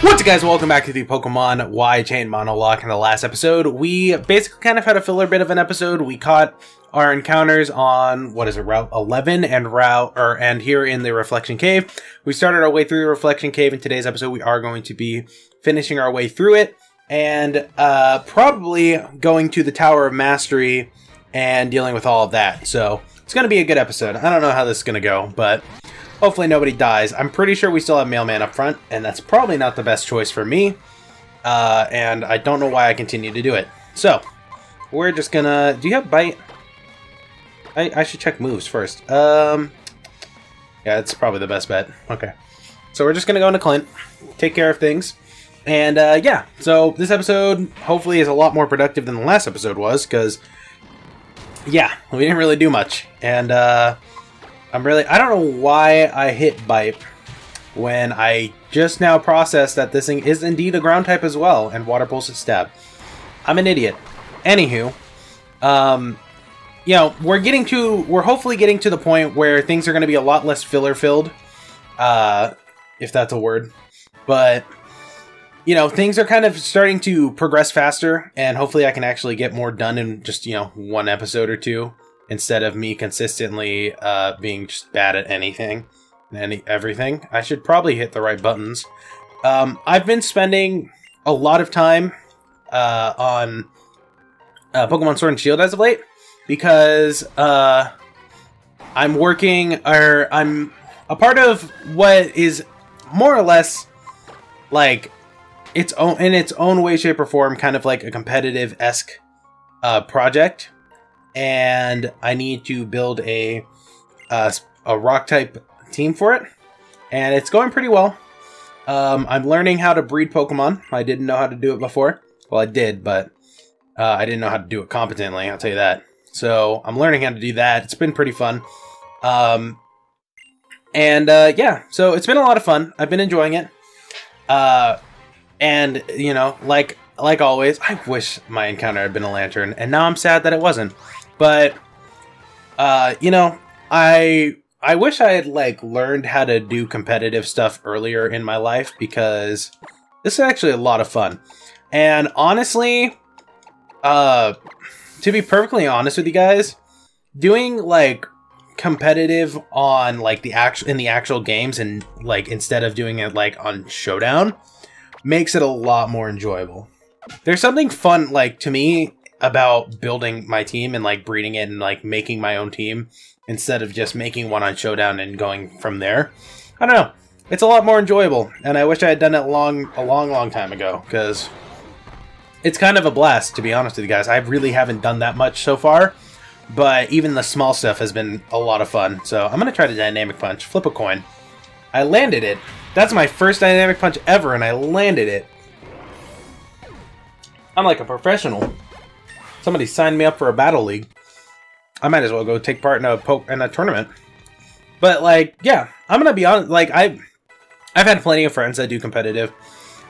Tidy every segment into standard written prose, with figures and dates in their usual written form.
What's up, guys? Welcome back to the Pokemon Y Chain Monolocke. In the last episode, we basically kind of had a filler bit of an episode. We caught our encounters on, what is it, Route 11 and here in the Reflection Cave. We started our way through the Reflection Cave. In today's episode, we are going to be finishing our way through it and probably going to the Tower of Mastery and dealing with all of that. So it's going to be a good episode. I don't know how this is going to go, but hopefully nobody dies. I'm pretty sure we still have Mailman up front, and that's probably not the best choice for me. And I don't know why I continue to do it. So, we're just gonna... Do you have Bite? I should check moves first. Yeah, it's probably the best bet. Okay. So we're just gonna go into Clint, take care of things. And, yeah. So, this episode, hopefully, is a lot more productive than the last episode was, because... yeah, we didn't really do much. And, I don't know why I hit Bite when I just now processed that this thing is indeed a ground type as well, and Water Pulse is Stab. I'm an idiot. Anywho, you know, we're hopefully getting to the point where things are going to be a lot less filler-filled, if that's a word. But, you know, things are kind of starting to progress faster, and hopefully I can actually get more done in just, you know, one episode or two, instead of me consistently being just bad at anything and everything. I should probably hit the right buttons. I've been spending a lot of time on Pokemon Sword and Shield as of late, because I'm a part of what is more or less like in its own way, shape, or form, kind of like a competitive-esque project. And I need to build a rock type team for it, and it's going pretty well. I'm learning how to breed Pokemon. I didn't know how to do it before. Well, I did, but I didn't know how to do it competently, I'll tell you that. So I'm learning how to do that. It's been pretty fun. Yeah, so it's been a lot of fun. I've been enjoying it. And, you know, like always, I wish my encounter had been a Lantern, and now I'm sad that it wasn't. But, you know, I wish I had, like, learned how to do competitive stuff earlier in my life, because this is actually a lot of fun. And honestly, to be perfectly honest with you guys, doing, like, competitive on, like, in the actual games, and, like, instead of doing it, like, on Showdown, makes it a lot more enjoyable. There's something fun, like, to me, about building my team and, like, breeding it and, like, making my own team instead of just making one on Showdown and going from there. I don't know. It's a lot more enjoyable, and I wish I had done it a long time ago, because it's kind of a blast, to be honest with you guys. I really haven't done that much so far, but even the small stuff has been a lot of fun. So I'm going to try to Dynamic Punch. Flip a coin. I landed it. That's my first Dynamic Punch ever, and I landed it. I'm like a professional. Somebody signed me up for a battle league. I might as well go take part in a tournament. But, like, yeah, I'm gonna be honest. Like, I've had plenty of friends that do competitive,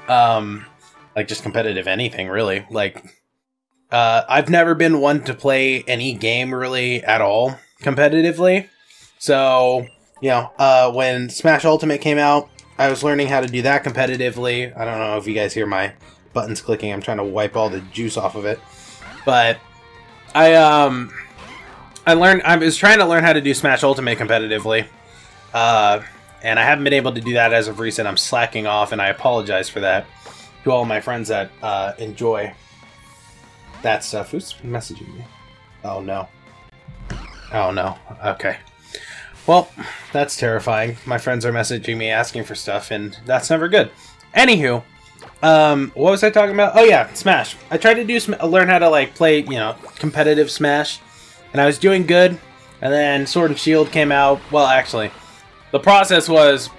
like just competitive anything really. Like, I've never been one to play any game really at all competitively. So, you know, when Smash Ultimate came out, I was learning how to do that competitively. I don't know if you guys hear my buttons clicking. I'm trying to wipe all the juice off of it. But I was trying to learn how to do Smash Ultimate competitively. And I haven't been able to do that as of recent. I'm slacking off, and I apologize for that to all my friends that enjoy that stuff. Who's messaging me? Oh no. Oh no. Okay. Well, that's terrifying. My friends are messaging me asking for stuff, and that's never good. Anywho, what was I talking about? Oh yeah, Smash. I tried to learn how to, like, play, you know, competitive Smash, and I was doing good, and then Sword and Shield came out. Well, actually, the process was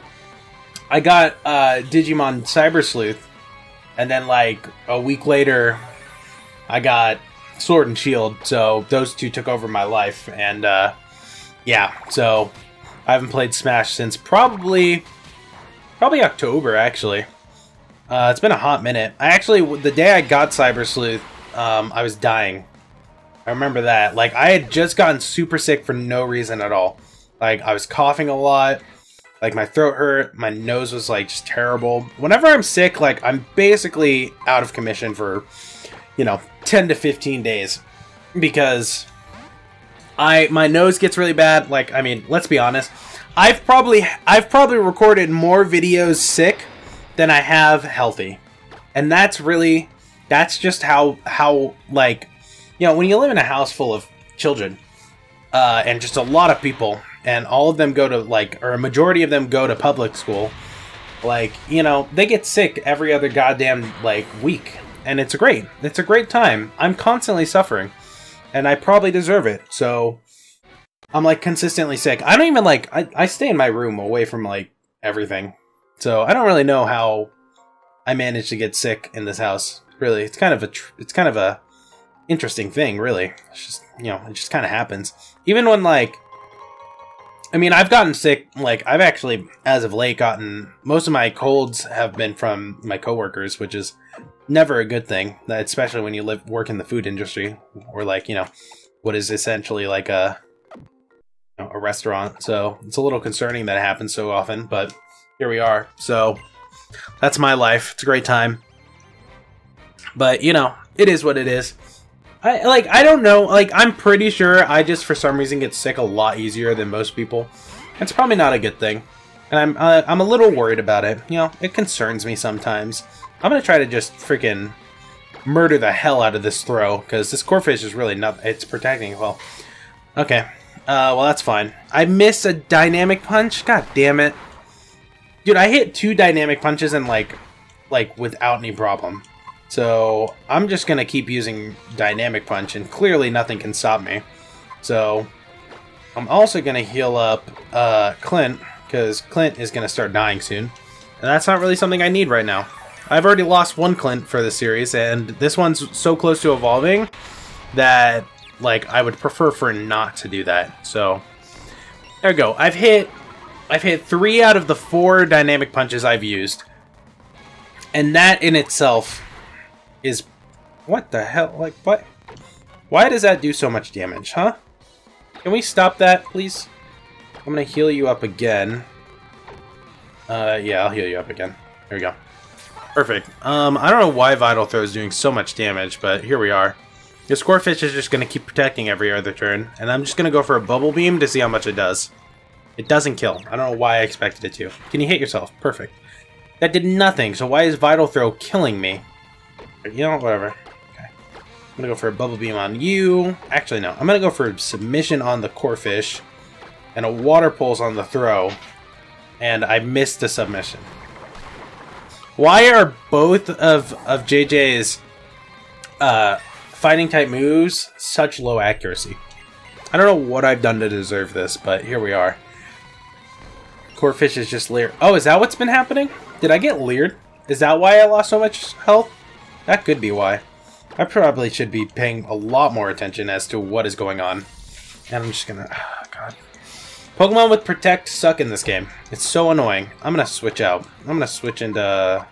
I got Digimon Cyber Sleuth, and then, like, a week later, I got Sword and Shield, so those two took over my life, and, yeah, so I haven't played Smash since probably October, actually. It's been a hot minute. The day I got Cyber Sleuth, I was dying. I remember that. Like, I had just gotten super sick for no reason at all. Like, I was coughing a lot. Like, my throat hurt, my nose was, like, just terrible. Whenever I'm sick, like, I'm basically out of commission for, you know, 10 to 15 days. Because my nose gets really bad. Like, I mean, let's be honest. I've probably recorded more videos sick than I have healthy. And that's just how, like, you know, when you live in a house full of children, and just a lot of people, and all of them go to, like, or a majority of them go to public school, like, you know, they get sick every other goddamn, like, week. And it's great. It's a great time. I'm constantly suffering. And I probably deserve it. So, I'm, like, consistently sick. I don't even, like, I stay in my room away from, like, everything. So, I don't really know how I managed to get sick in this house. Really, it's kind of a interesting thing, really. It's just, you know, it just kind of happens. Even when, like, I mean, I've gotten sick, like, I've actually, as of late, gotten, most of my colds have been from my coworkers, which is never a good thing, especially when you work in the food industry, or, like, you know, what is essentially like a restaurant. So it's a little concerning that it happens so often, but here we are. So that's my life. It's a great time. But, you know, it is what it is. I don't know, like, I'm pretty sure I just, for some reason, get sick a lot easier than most people. It's probably not a good thing. And I'm a little worried about it. You know, it concerns me sometimes. I'm gonna try to just freaking murder the hell out of this throw, because this corefish is really not, it's protecting well. Okay, well, that's fine. I missed a dynamic punch? God damn it. Dude, I hit 2 dynamic punches and, like, without any problem. So, I'm just going to keep using Dynamic Punch, and clearly nothing can stop me. So, I'm also going to heal up Clint, because Clint is going to start dying soon. And that's not really something I need right now. I've already lost 1 Clint for this series, and this one's so close to evolving that, like, I would prefer for not to do that. So, there we go. I've hit 3 out of the 4 Dynamic Punches I've used. And that in itself is, what the hell, like, what? Why does that do so much damage, huh? Can we stop that, please? I'm gonna heal you up again. Yeah, I'll heal you up again. There we go. Perfect. I don't know why Vital Throw is doing so much damage, but here we are. This Scorefish is just gonna keep protecting every other turn, and I'm just gonna go for a Bubble Beam to see how much it does. It doesn't kill. I don't know why I expected it to. Can you hit yourself? Perfect. That did nothing, so why is Vital Throw killing me? You know, whatever. Okay. I'm gonna go for a Bubble Beam on you. Actually, no. I'm gonna go for a Submission on the Corefish and a Water Pulse on the Throw. And I missed the Submission. Why are both of JJ's fighting type moves such low accuracy? I don't know what I've done to deserve this, but here we are. Corefish is just leered. Oh, is that what's been happening? Did I get leered? Is that why I lost so much health? That could be why. I probably should be paying a lot more attention as to what is going on. And I'm just gonna... Oh, God. Pokemon with Protect suck in this game. It's so annoying. I'm gonna switch out. I'm gonna switch into...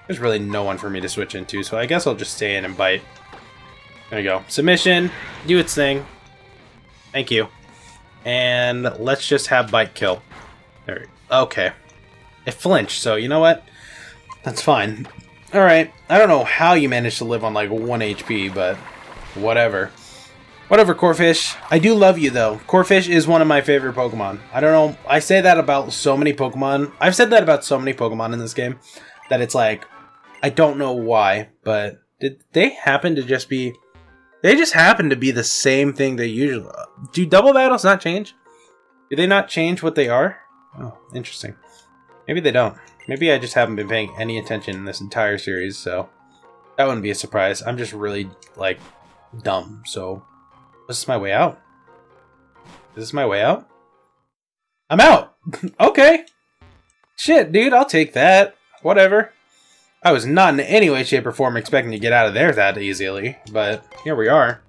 There's really no one for me to switch into, so I guess I'll just stay in and bite. There we go. Submission. Do its thing. Thank you. And let's just have Bite kill. There. Okay. It flinched, so you know what? That's fine. Alright. I don't know how you managed to live on like 1 HP, but whatever. Whatever, Corefish. I do love you, though. Corefish is one of my favorite Pokemon. I don't know. I say that about so many Pokemon. I've said that about so many Pokemon in this game that it's like, I don't know why, but did they happen to just be... They just happen to be the same thing they usually... Do double battles not change? Do they not change what they are? Oh, interesting. Maybe they don't. Maybe I just haven't been paying any attention in this entire series, so... That wouldn't be a surprise. I'm just really, like, dumb, so... This is my way out. Is this my way out? I'm out! Okay! Shit, dude, I'll take that. Whatever. I was not in any way, shape, or form expecting to get out of there that easily, but here we are.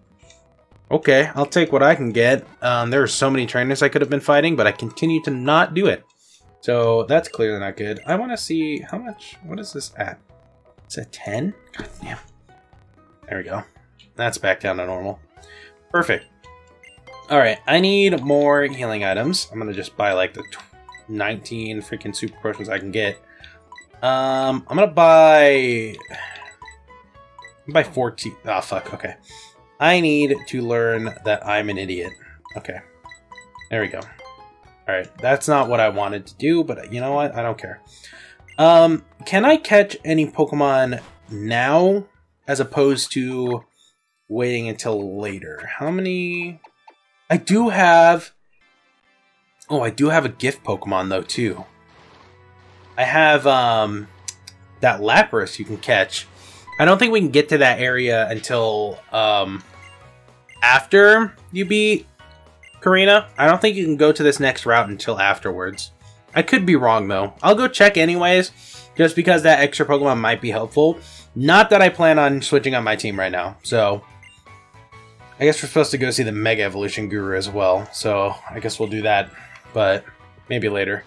Okay, I'll take what I can get. There are so many trainers I could have been fighting, but I continue to not do it. So that's clearly not good. I want to see how much... What is this at? It's at 10? God damn. There we go. That's back down to normal. Perfect. Alright, I need more healing items. I'm going to just buy like the 19 freaking super potions I can get. I'm gonna buy 14. Oh, fuck. Okay. I need to learn that I'm an idiot. Okay. There we go. Alright. That's not what I wanted to do, but you know what? I don't care. Can I catch any Pokemon now as opposed to waiting until later? How many? I do have... Oh, I do have a gift Pokemon though too. I have that Lapras you can catch. I don't think we can get to that area until after you beat Karina. I don't think you can go to this next route until afterwards. I could be wrong though. I'll go check anyways, just because that extra Pokemon might be helpful. Not that I plan on switching on my team right now. So I guess we're supposed to go see the Mega Evolution Guru as well. So I guess we'll do that, but maybe later.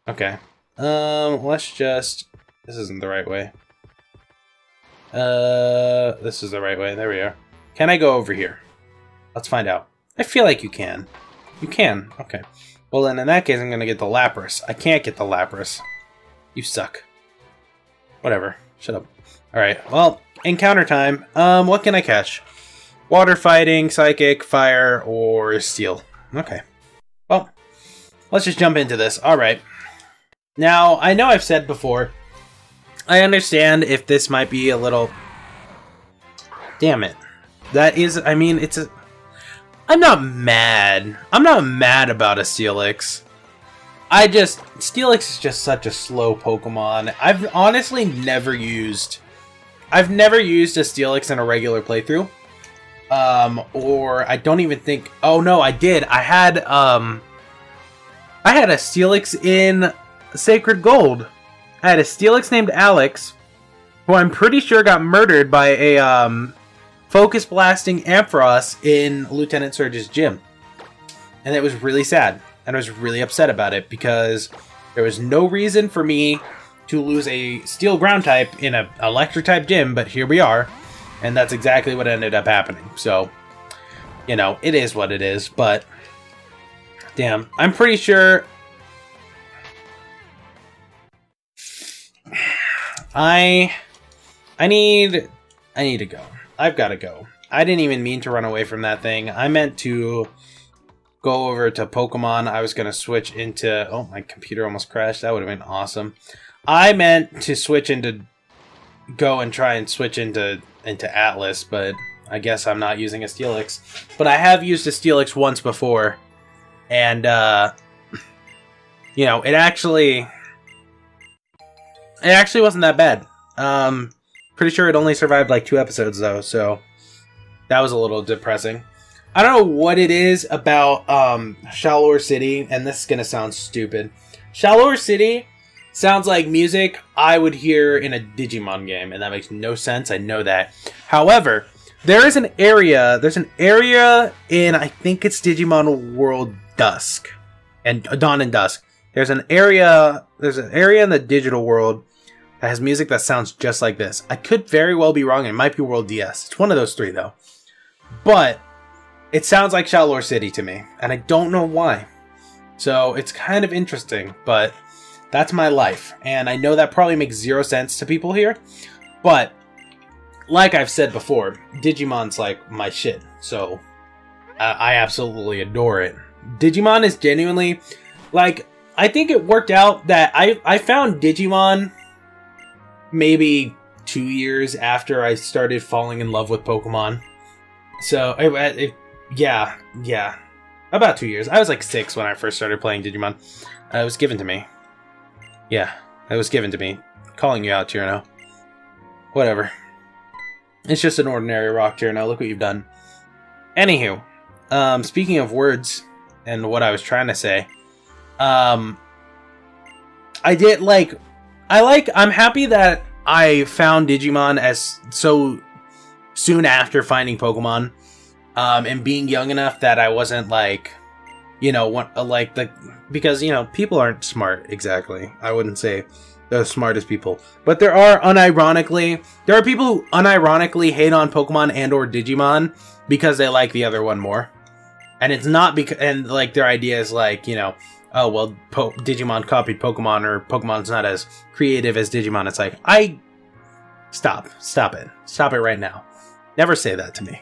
Okay. Let's just... This isn't the right way. This is the right way. There we are. Can I go over here? Let's find out. I feel like you can. You can. Okay. Well, then in that case, I'm going to get the Lapras. I can't get the Lapras. You suck. Whatever. Shut up. Alright. Well, encounter time. What can I catch? Water fighting, psychic, fire, or steel. Okay. Well, let's just jump into this. Alright. Now, I know I've said before, I understand if this might be a little... Damn it. That is, I mean, it's a... I'm not mad. I'm not mad about a Steelix. Steelix is just such a slow Pokemon. I've honestly never used... I've never used a Steelix in a regular playthrough. Or I don't even think... Oh, no, I did. I had a Steelix in Sacred Gold. I had a Steelix named Alex, who I'm pretty sure got murdered by a, Focus Blasting Ampharos in Lieutenant Surge's gym. And it was really sad. And I was really upset about it because there was no reason for me to lose a Steel Ground type in an Electric type gym, but here we are. And that's exactly what ended up happening. So, you know, it is what it is, but damn, I'm pretty sure I need to go. I've got to go. I didn't even mean to run away from that thing. I meant to go over to Pokemon. I was going to switch into... Oh, my computer almost crashed. That would have been awesome. I meant to switch into... Go and try and switch into Atlas, but I guess I'm not using a Steelix. But I have used a Steelix once before. And, you know, it actually wasn't that bad. Pretty sure it only survived like 2 episodes though, so that was a little depressing. I don't know what it is about Shallower City, and this is gonna sound stupid. Shallower City sounds like music I would hear in a Digimon game, and that makes no sense. I know that. However, there's an area in, I think it's Digimon World Dusk and Dawn and Dusk. There's an area in the digital world that has music that sounds just like this. I could very well be wrong. It might be World DS. It's one of those 3 though. But it sounds like Shallower City to me, and I don't know why. So it's kind of interesting, but that's my life. And I know that probably makes 0 sense to people here, but like I've said before, Digimon's like my shit. So I absolutely adore it. Digimon is genuinely, like, I think it worked out that I found Digimon maybe 2 years after I started falling in love with Pokemon. So, yeah, about 2 years. I was like 6 when I first started playing Digimon. It was given to me. Yeah, it was given to me. Calling you out, Tierno. Whatever. It's just an ordinary rock, Tierno. Look what you've done. Anywho, speaking of words and what I was trying to say, I'm happy that I found Digimon as so soon after finding Pokemon, and being young enough that I wasn't like, you know, because, you know, people aren't smart exactly. I wouldn't say they're the smartest people, but there are people who unironically hate on Pokemon and or Digimon because they like the other one more. And it's not because, and like their idea is like, you know, oh, well, Digimon copied Pokemon, or Pokemon's not as creative as Digimon. It's like, stop it. Stop it right now. Never say that to me.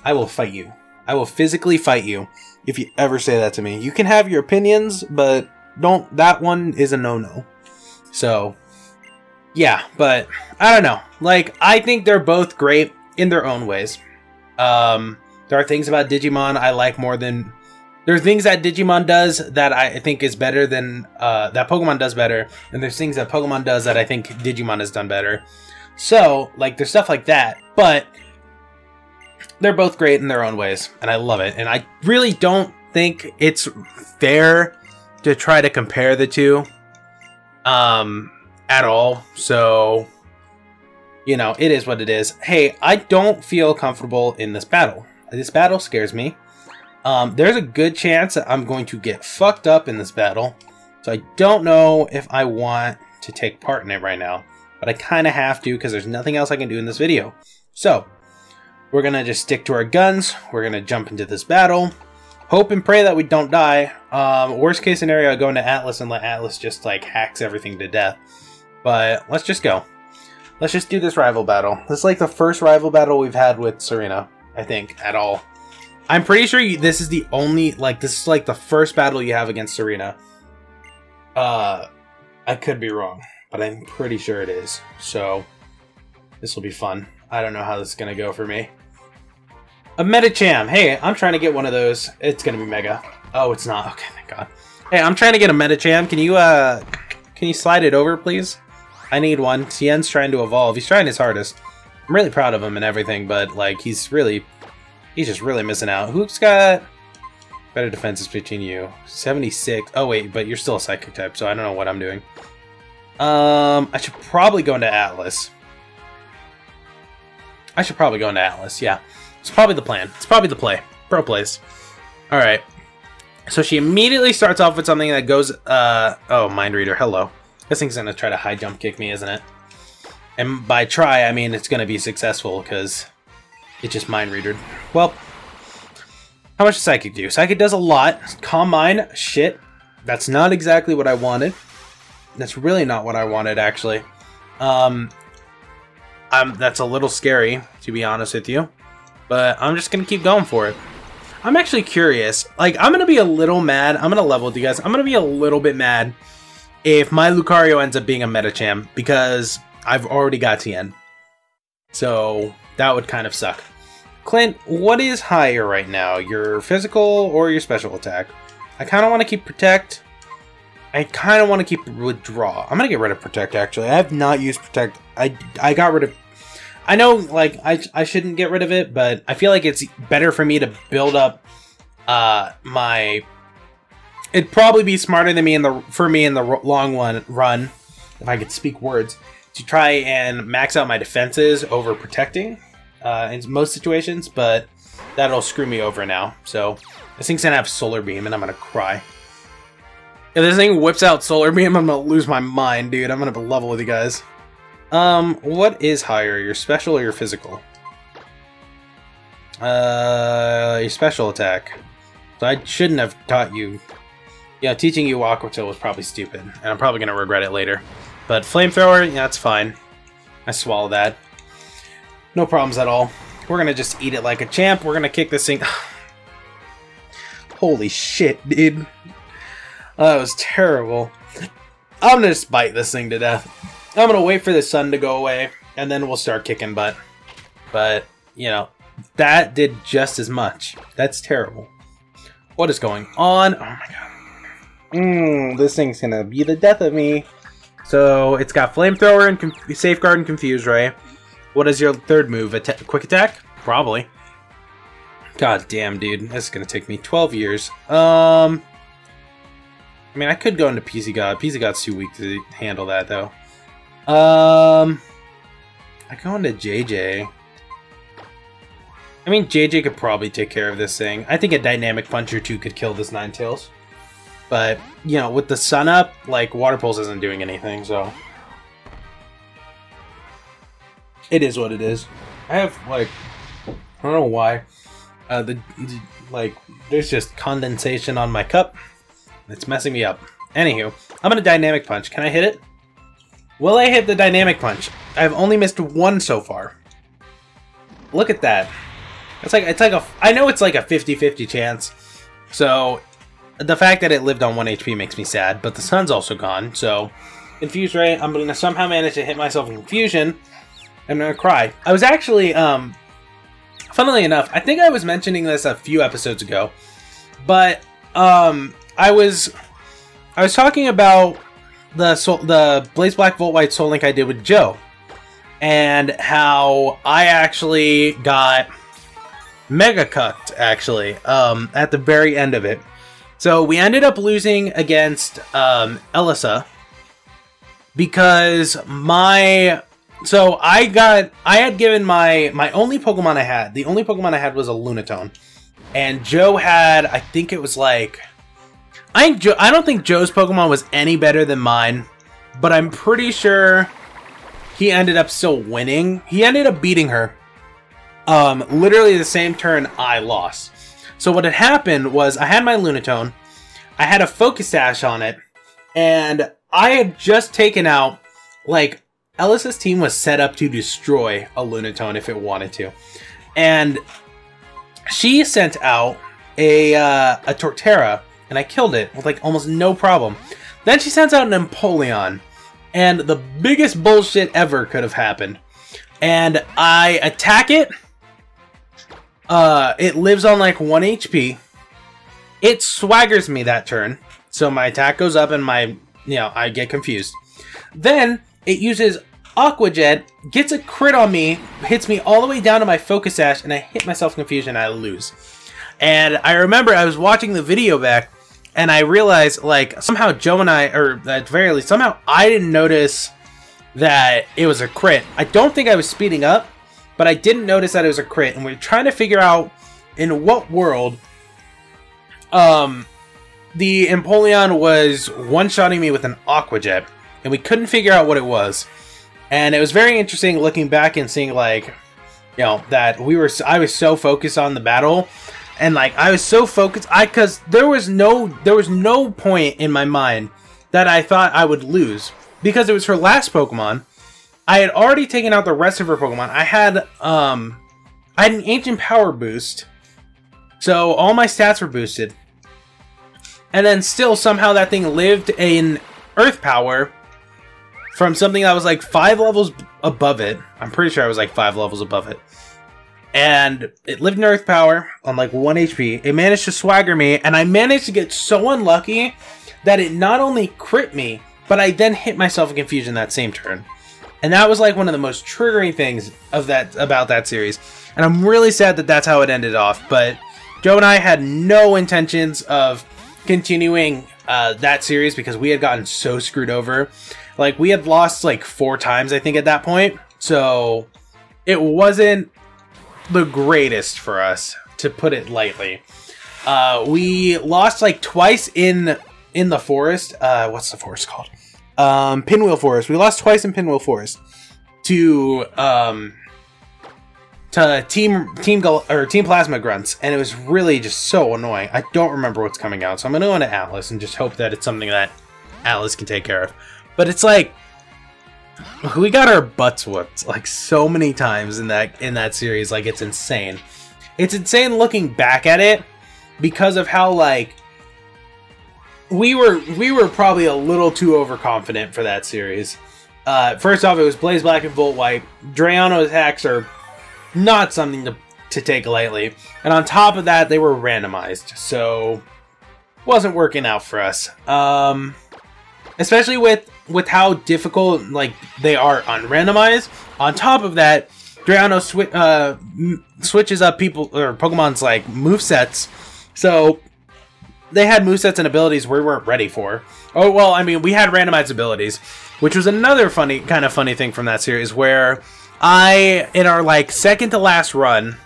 I will fight you. I will physically fight you if you ever say that to me. You can have your opinions, but don't, that one is a no-no. So, yeah, but I don't know. Like, I think they're both great in their own ways. There are things about Digimon I like more than... There are things that Digimon does that I think is better than... that Pokemon does better. And there's things that Pokemon does that I think Digimon has done better. So, like, there's stuff like that. But they're both great in their own ways. And I love it. And I really don't think it's fair to try to compare the two. At all. So, you know, it is what it is. Hey, I don't feel comfortable in this battle. This battle scares me. There's a good chance that I'm going to get fucked up in this battle. So I don't know if I want to take part in it right now. But I kind of have to because there's nothing else I can do in this video. So, we're going to just stick to our guns. We're going to jump into this battle. Hope and pray that we don't die. Worst case scenario, I go into Atlas and let Atlas just like hacks everything to death. But let's just go. Let's just do this rival battle. This is like the first rival battle we've had with Serena, I think, at all. I'm pretty sure this is the only, like, this is like the first battle you have against Serena. I could be wrong, but I'm pretty sure it is. So, this will be fun. I don't know how this is going to go for me. A Medicham. Hey, I'm trying to get one of those. It's going to be Mega. Oh, it's not. Okay, thank God. Hey, I'm trying to get a Medicham. Can you slide it over, please? I need one. Tien's trying to evolve. He's trying his hardest. I'm really proud of him and everything, but, like, he's just really missing out. Who's got better defenses between you? 76. Oh, wait, but you're still a Psychic type, so I don't know what I'm doing. I should probably go into Atlas. Yeah. It's probably the plan. It's probably the play. Pro plays. Alright. So she immediately starts off with something that goes, oh, Mind Reader, hello. This thing's gonna try to high jump kick me, isn't it? And by try, I mean it's gonna be successful, because it just Mind Readered. Well, how much does Psychic do? Psychic does a lot. Calm Mind, shit. That's not exactly what I wanted. That's really not what I wanted, actually. That's a little scary, to be honest with you. But I'm just gonna keep going for it. I'm actually curious. Like, I'm gonna be a little mad. I'm gonna level with you guys. I'm gonna be a little bit mad if my Lucario ends up being a Medicham, because I've already got Tien. So, that would kind of suck. Clint, what is higher right now? Your physical or your special attack? I kind of want to keep Protect. I kind of want to keep Withdraw. I'm going to get rid of Protect, actually. I have not used Protect. I got rid of... I know, like, I shouldn't get rid of it, but I feel like it's better for me to build up my... It'd probably be smarter than for me in the long run, if I could speak words, to try and max out my defenses over protecting in most situations, but that'll screw me over now. So this thing's gonna have Solar Beam, and I'm gonna cry. If this thing whips out Solar Beam, I'm gonna lose my mind, dude. I'm gonna have a level with you guys. What is higher, your special or your physical? Your special attack. So I shouldn't have taught you. Yeah, teaching you Aqua Tail was probably stupid, and I'm probably gonna regret it later. But Flamethrower, yeah, that's fine. I swallow that. No problems at all. We're gonna just eat it like a champ. We're gonna kick this thing. Holy shit, dude. That was terrible. I'm gonna just bite this thing to death. I'm gonna wait for the sun to go away, and then we'll start kicking butt. But, you know, that did just as much. That's terrible. What is going on? Oh my god. This thing's gonna be the death of me. So, it's got Flamethrower and Safeguard and Confuse Ray. What is your third move? Quick Attack? Probably. God damn, dude. This is gonna take me 12 years. I mean, I could go into PC God. PC God's too weak to handle that, though. I go into JJ. I mean, JJ could probably take care of this thing. I think a Dynamic Punch or two could kill this Ninetales. But, you know, with the sun up, like, Water Pulse isn't doing anything, so... It is what it is. I have, like... I don't know why. Like, there's just condensation on my cup. It's messing me up. Anywho, I'm gonna Dynamic Punch. Can I hit it? Will I hit the Dynamic Punch? I've only missed one so far. Look at that. I know it's like a 50-50 chance. So, the fact that it lived on 1 HP makes me sad, but the sun's also gone, so... Confuse Ray, I'm gonna somehow manage to hit myself in confusion. I'm gonna cry. I was actually, funnily enough, I think I was mentioning this a few episodes ago, but, I was talking about the Blaze Black Volt White Soul Link I did with Joe, and how I actually got mega cucked, actually, at the very end of it. So we ended up losing against Elisa because I had given my only Pokemon I had. The only Pokemon I had was a Lunatone, and Joe had, I think it was like, I don't think Joe's Pokemon was any better than mine, but I'm pretty sure he ended up still winning. He ended up beating her. Literally the same turn I lost. So what had happened was I had my Lunatone, I had a Focus Sash on it, and I had just taken out, like, Ellis's team was set up to destroy a Lunatone if it wanted to. And she sent out a Torterra, and I killed it with, like, almost no problem. Then she sends out an Empoleon, and the biggest bullshit ever could have happened. And I attack it. It lives on, like, 1 HP. It swaggers me that turn, so my attack goes up and I get confused. Then it uses Aqua Jet, gets a crit on me, hits me all the way down to my Focus Sash, and I hit myself in confusion and I lose. And I remember I was watching the video back, and I realized, like, somehow Joe and I, or at the very least, somehow I didn't notice that it was a crit. I don't think I was speeding up, but I didn't notice that it was a crit, and we're trying to figure out in what world the Empoleon was one-shotting me with an Aqua Jet, and we couldn't figure out what it was. And it was very interesting looking back and seeing, like, you know, that I was so focused on the battle, and, like, I was so focused, because there was no point in my mind that I thought I would lose, because it was her last Pokemon. I had already taken out the rest of her Pokemon. I had an Ancient Power boost, so all my stats were boosted. And then still, somehow that thing lived in Earth Power from something that was like 5 levels above it. I'm pretty sure I was like 5 levels above it. And it lived in Earth Power on like 1 HP. It managed to swagger me, and I managed to get so unlucky that it not only crit me, but I then hit myself in confusion that same turn. And that was like one of the most triggering things about that series. And I'm really sad that that's how it ended off. But Joe and I had no intentions of continuing that series because we had gotten so screwed over. Like, we had lost like 4 times, I think, at that point. So it wasn't the greatest for us, to put it lightly. We lost like twice in the forest. What's the forest called? Pinwheel Forest. We lost twice in Pinwheel Forest to Team Plasma Grunts, and it was really just so annoying. I don't remember what's coming out, so I'm gonna go into Atlas and just hope that it's something that Atlas can take care of. But it's like, we got our butts whooped like so many times in that series. Like, it's insane. It's insane looking back at it because of how, like, we were probably a little too overconfident for that series. First off, it was Blaze Black and Volt White. Drayano attacks are not something to take lightly. And on top of that, they were randomized, so wasn't working out for us. Especially with how difficult, like, they are unrandomized. On top of that, Drayano switches up Pokemon's like movesets, so they had movesets and abilities we weren't ready for. Oh well, I mean, we had randomized abilities, which was another funny thing from that series, where in our like second to last run,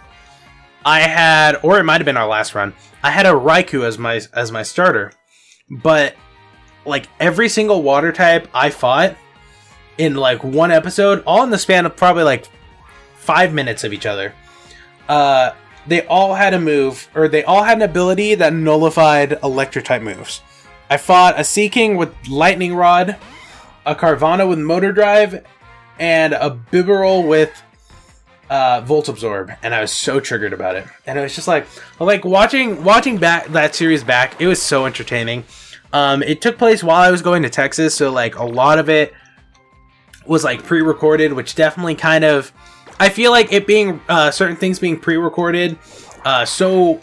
I had, or it might have been our last run, I had a Raikou as my starter, but like every single water type I fought in like one episode, all in the span of probably like 5 minutes of each other. They all had a move, or they all had an ability that nullified electric type moves. I fought a Sea King with Lightning Rod, a Carvana with Motor Drive, and a Bibarel with Volt Absorb, and I was so triggered about it. And it was just like watching back that series back, it was so entertaining. It took place while I was going to Texas, so like a lot of it was like pre-recorded, which definitely kind of, I feel like it being certain things being pre-recorded, so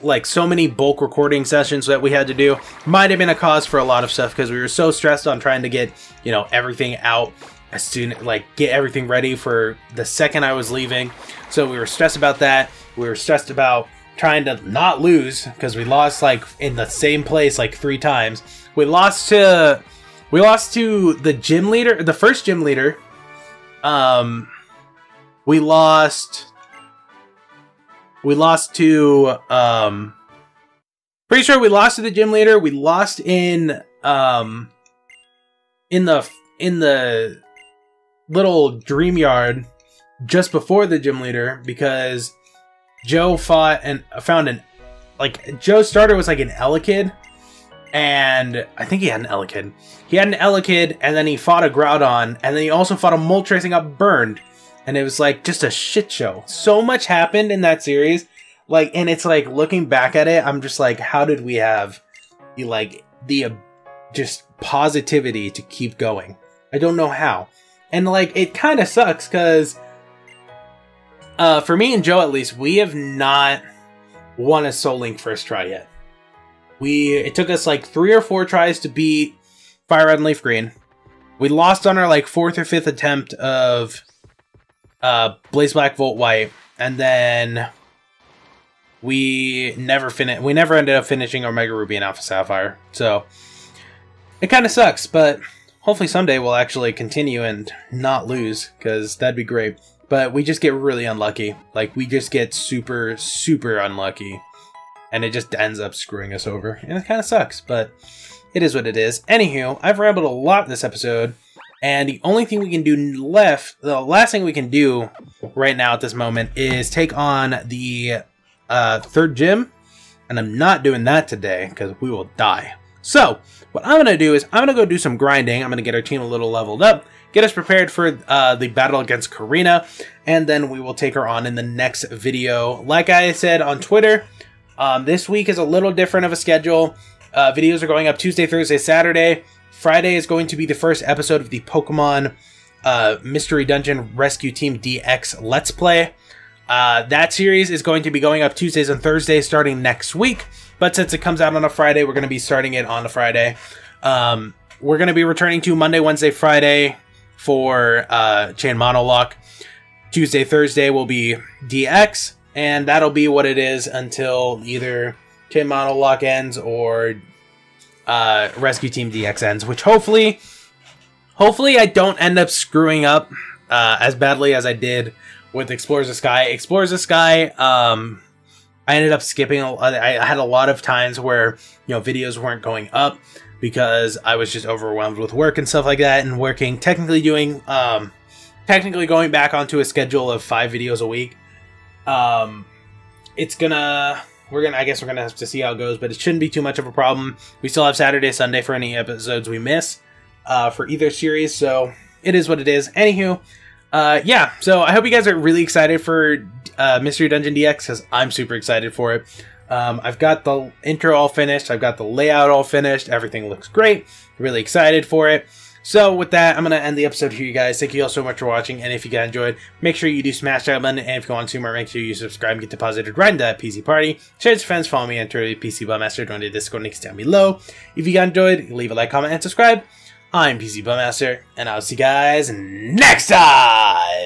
many bulk recording sessions that we had to do might have been a cause for a lot of stuff, because we were so stressed on trying to get, you know, everything out as soon, like get everything ready for the second I was leaving. So we were stressed about that. We were stressed about trying to not lose, because we lost like in the same place like 3 times. We lost to the gym leader, the first gym leader. We lost to pretty sure we lost to the gym leader. We lost in the little dream yard just before the gym leader, because Joe fought and found an, like, Joe's starter was like an Elekid, and I think he had an Elekid. He had an Elekid, and then he fought a Groudon, and then he also fought a Moltres and got burned. And it was like just a shit show. So much happened in that series. Like, and it's like looking back at it, I'm just like, how did we have the just positivity to keep going? I don't know how. And like, it kind of sucks because for me and Joe, at least, we have not won a Soul Link first try yet. It took us like 3 or 4 tries to beat Fire Red and Leaf Green. We lost on our like 4th or 5th attempt of Blaze Black, Volt White, and then we never ended up finishing Omega Ruby and Alpha Sapphire. So it kind of sucks, but hopefully someday we'll actually continue and not lose, because that'd be great. But we just get really unlucky. Like, we just get super, super unlucky, and it just ends up screwing us over. And it kind of sucks, but it is what it is. Anywho, I've rambled a lot this episode. And the only thing we can do left, the last thing we can do right now at this moment, is take on the 3rd gym. And I'm not doing that today, because we will die. So, what I'm going to do is, I'm going to go do some grinding. I'm going to get our team a little leveled up, get us prepared for the battle against Karina, and then we will take her on in the next video. Like I said on Twitter, this week is a little different of a schedule. Videos are going up Tuesday, Thursday, Saturday. Friday is going to be the first episode of the Pokemon Mystery Dungeon Rescue Team DX Let's Play. That series is going to be going up Tuesdays and Thursdays starting next week. But since it comes out on a Friday, we're going to be starting it on a Friday. We're going to be returning to Monday, Wednesday, Friday for Chain Monolocke. Tuesday, Thursday will be DX. And that'll be what it is until either Chain Monolocke ends or Rescue Team DX ends, which hopefully I don't end up screwing up as badly as I did with Explorers of Sky. Explorers of Sky, I ended up skipping. I had a lot of times where, you know, videos weren't going up because I was just overwhelmed with work and stuff like that, and working, technically going back onto a schedule of 5 videos a week. I guess we're gonna have to see how it goes, but it shouldn't be too much of a problem. We still have Saturday, Sunday for any episodes we miss for either series, so it is what it is. Anywho, yeah, so I hope you guys are really excited for Mystery Dungeon DX, because I'm super excited for it. I've got the intro all finished, I've got the layout all finished, everything looks great, really excited for it. So with that, I'm going to end the episode here, you guys. Thank you all so much for watching, and if you guys enjoyed, make sure you do smash that button, and if you want to see more, make sure you subscribe and get deposited right into that PC party. Share with your friends, follow me, enter the PCBloodMaster, join the Discord links down below. If you guys enjoyed, leave a like, comment, and subscribe. I'm PCBloodMaster, and I'll see you guys next time!